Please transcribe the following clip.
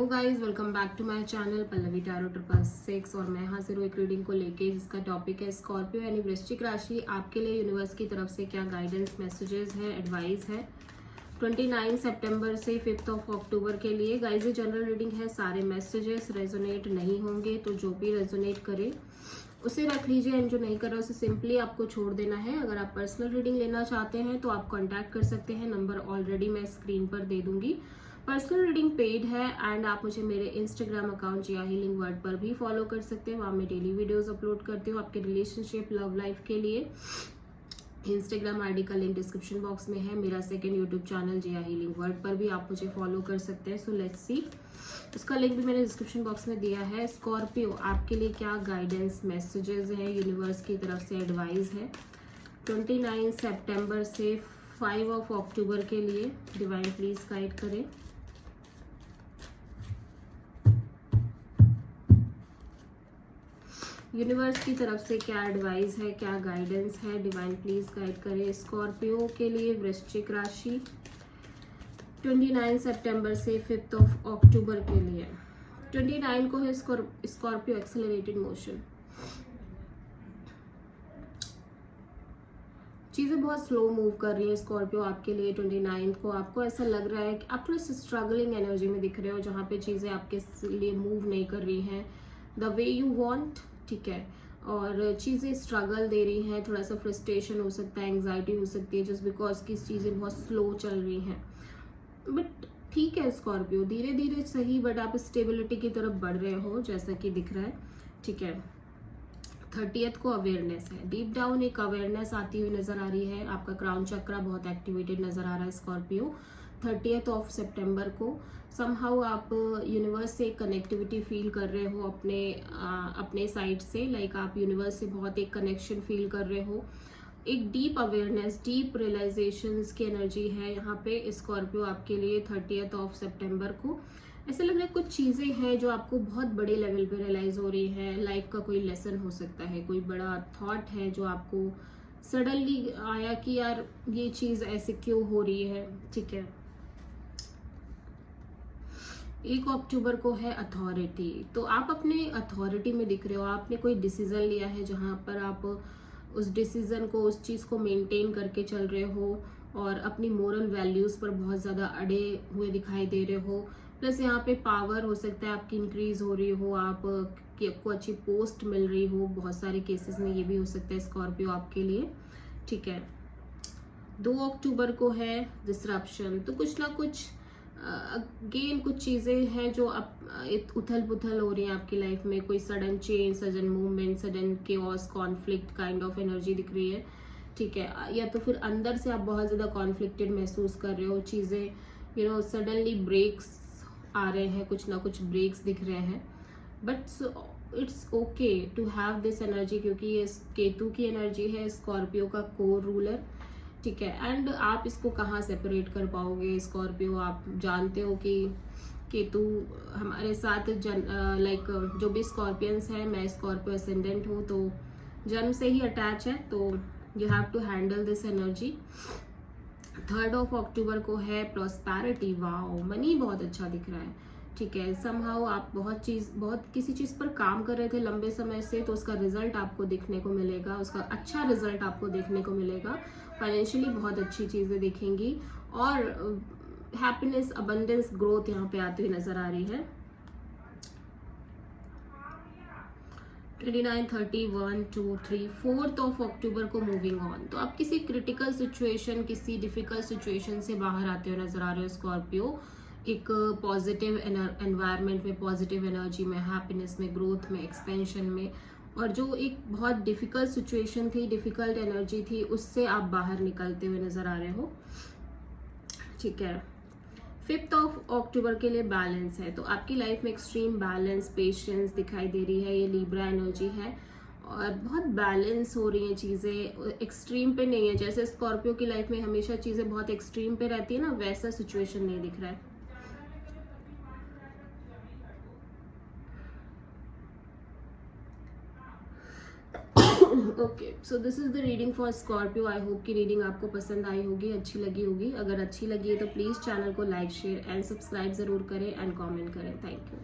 Guys, welcome back to my channel Pallavi tarot triple 6। और मैं हाजिर हूँ एक रीडिंग को लेके जिसका टॉपिक है स्कॉर्पियो यानी वृश्चिक राशि। आपके लिए यूनिवर्स की तरफ से क्या गाइडेंस मैसेजेस है, एडवाइस है 29 सितंबर से 5 अक्टूबर के लिए। गाइस ये जनरल रीडिंग है, सारे मैसेजेस रेजोनेट नहीं होंगे, तो जो भी रेजोनेट करे उसे रख लीजिए एंड जो नहीं कर रहा उसे सिंपली आपको छोड़ देना है। अगर आप पर्सनल रीडिंग लेना चाहते हैं तो आप कांटेक्ट कर सकते हैं, नंबर ऑलरेडी मैं स्क्रीन पर दे दूंगी। पर्सनल रीडिंग पेड है एंड आप मुझे मेरे इंस्टाग्राम अकाउंट जिया हीलिंग वर्ड पर भी फॉलो कर सकते हैं, वहाँ मैं डेली वीडियोस अपलोड करती हूँ आपके रिलेशनशिप लव लाइफ के लिए। इंस्टाग्राम आईडी का लिंक डिस्क्रिप्शन बॉक्स में है। मेरा सेकंड यूट्यूब चैनल जिया हीलिंग वर्ड पर भी आप मुझे फॉलो कर सकते हैं। सो लेट्स सी, उसका लिंक भी मैंने डिस्क्रिप्शन बॉक्स में दिया है। स्कॉर्पियो आपके लिए क्या गाइडेंस मैसेजेस है, यूनिवर्स की तरफ से एडवाइस है 29 सितंबर से 5 अक्टूबर के लिए। डिवाइन प्लीज गाइड करें। यूनिवर्स की तरफ से क्या एडवाइस है, क्या गाइडेंस है, डिवाइन प्लीज गाइड करें स्कॉर्पियो के लिए वृश्चिक राशि 29 सितंबर से 5 अक्टूबर के लिए। 29 को है स्कॉर्पियो एक्सेलरेटेड मोशन। चीज़ें बहुत स्लो मूव कर रही है स्कॉर्पियो आपके लिए। 29 को आपको ऐसा लग रहा है कि आप थोड़ा सा स्ट्रगलिंग एनर्जी में दिख रहे हो, जहाँ पे चीज़ें आपके लिए मूव नहीं कर रही हैं द वे यू वांट, ठीक है। और चीज़ें स्ट्रगल दे रही हैं, थोड़ा सा फ्रस्ट्रेशन हो सकता है, एंग्जाइटी हो सकती है जस्ट बिकॉज की चीज़ें बहुत स्लो चल रही हैं। बट ठीक है स्कॉर्पियो, धीरे धीरे सही बट आप स्टेबिलिटी की तरफ बढ़ रहे हो जैसा कि दिख रहा है, ठीक है। 30th को अवेयरनेस है, डीप डाउन एक अवेयरनेस आती हुई नजर आ रही है। आपका क्राउन चक्रा बहुत एक्टिवेटेड नजर आ रहा है स्कॉर्पियो। 30 सितंबर को समहाउ आप यूनिवर्स से कनेक्टिविटी फील कर रहे हो अपने साइड से, लाइक आप यूनिवर्स से बहुत एक कनेक्शन फील कर रहे हो। एक डीप अवेयरनेस, डीप रियलाइजेशंस की एनर्जी है यहाँ पे स्कॉर्पियो आपके लिए। 30 सितंबर को ऐसा लग रहा है कुछ चीजें हैं जो आपको बहुत बड़े लेवल पे रियलाइज हो रही है। लाइफ का कोई लेसन हो सकता है, कोई बड़ा थॉट है जो आपको सडनली आया कि यार ये चीज ऐसे क्यों हो रही है, ठीक है। 1 अक्टूबर को है अथॉरिटी, तो आप अपने अथॉरिटी में दिख रहे हो। आपने कोई डिसीजन लिया है जहां पर आप उस डिसीजन को, उस चीज को मेंटेन करके चल रहे हो और अपनी मोरल वैल्यूज पर बहुत ज्यादा अड़े हुए दिखाई दे रहे हो। प्लस यहाँ पे पावर हो सकता है आपकी इंक्रीज हो रही हो, आपको अच्छी पोस्ट मिल रही हो। बहुत सारे केसेस में ये भी हो सकता है स्कॉर्पियो आपके लिए, ठीक है। 2 अक्टूबर को है डिसरप्शन, तो कुछ ना कुछ अगेन कुछ चीजें हैं जो अब उथल पुथल हो रही है आपकी लाइफ में। कोई sudden change, sudden movement, sudden chaos, conflict kind of energy दिख रही है, ठीक है। या तो फिर अंदर से आप बहुत ज्यादा कॉन्फ्लिक्टेड महसूस कर रहे हो, चीजें सडनली ब्रेक्स आ रहे हैं, कुछ ना कुछ ब्रेक्स दिख रहे हैं। But it's okay to have this energy, क्योंकि ये केतु की एनर्जी है, स्कॉर्पियो का कोर रूलर, ठीक है। एंड आप इसको कहाँ सेपरेट कर पाओगे स्कॉर्पियो? आप जानते हो कि केतु हमारे साथ लाइक जो भी स्कॉर्पियंस है, मैं स्कॉर्पियो असेंडेंट हूँ, तो जन्म से ही अटैच है, तो you have to handle this energy. 3 October को है प्रॉस्पेरिटी। वाओ, मनी बहुत अच्छा दिख रहा है, ठीक है। समहाउ आप बहुत किसी चीज पर काम कर रहे थे लंबे समय से, तो उसका रिजल्ट आपको देखने को मिलेगा, उसका अच्छा रिजल्ट आपको देखने को मिलेगा। फाइनेंशियली बहुत अच्छी चीजें दिखेंगी और हैप्पीनेस, अबंडेंस, ग्रोथ यहाँ पे आती हुई नजर आ रही है। 29, 30, 1, 2, 3, 4 अक्टूबर को मूविंग ऑन, तो आप किसी क्रिटिकल सिचुएशन, किसी डिफिकल्ट सिचुएशन से बाहर आते हुए नजर आ रहे हो स्कॉर्पियो। एक पॉजिटिव एनवायरनमेंट में, पॉजिटिव एनर्जी में, हैप्पीनेस में, ग्रोथ में, एक्सपेंशन में। और जो एक बहुत डिफिकल्ट सिचुएशन थी, डिफिकल्ट एनर्जी थी, उससे आप बाहर निकलते हुए नजर आ रहे हो, ठीक है। 5 अक्टूबर के लिए बैलेंस है, तो आपकी लाइफ में एक्सट्रीम बैलेंस, पेशेंस दिखाई दे रही है। ये लिब्रा एनर्जी है और बहुत बैलेंस हो रही हैं चीजें, एक्सट्रीम पे नहीं है। जैसे स्कॉर्पियो की लाइफ में हमेशा चीजें बहुत एक्सट्रीम पे रहती है ना, वैसा सिचुएशन नहीं दिख रहा है। Okay, so this is the reading for Scorpio. I hope कि रीडिंग आपको पसंद आई होगी, अच्छी लगी होगी। अगर अच्छी लगी है तो प्लीज़ चैनल को लाइक, शेयर एंड सब्सक्राइब ज़रूर करें एंड कमेंट करें। Thank you.